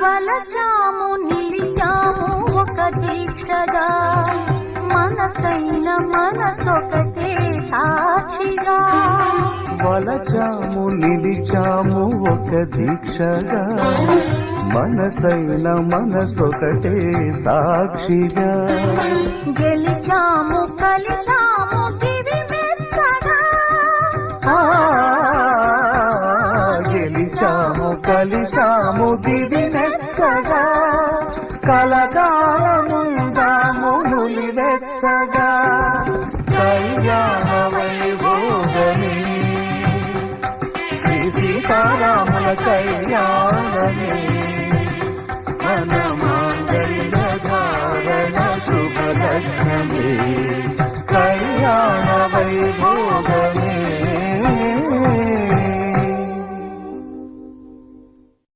వలచాము నిలిచాము ఒక దీక్షగా మనసైన మనసొకటే సాక్షిగా వలచాము నిలిచాము ఒక దీక్షగా మనసైన మనసొకటే సాక్షిగా గెలిచాము కలిసాము దివి మెచ్చగా గెలిచాము కలిసాము దివి మెచ్చగా కలకాలముందాము నులివెచ్చగా కళ్యాణ వైభోగమే శ్రీ సీతారాముల కళ్యాణమే మన మాంగళ్య ధారణ శుభలగ్నమే కళ్యాణ వైభోగమే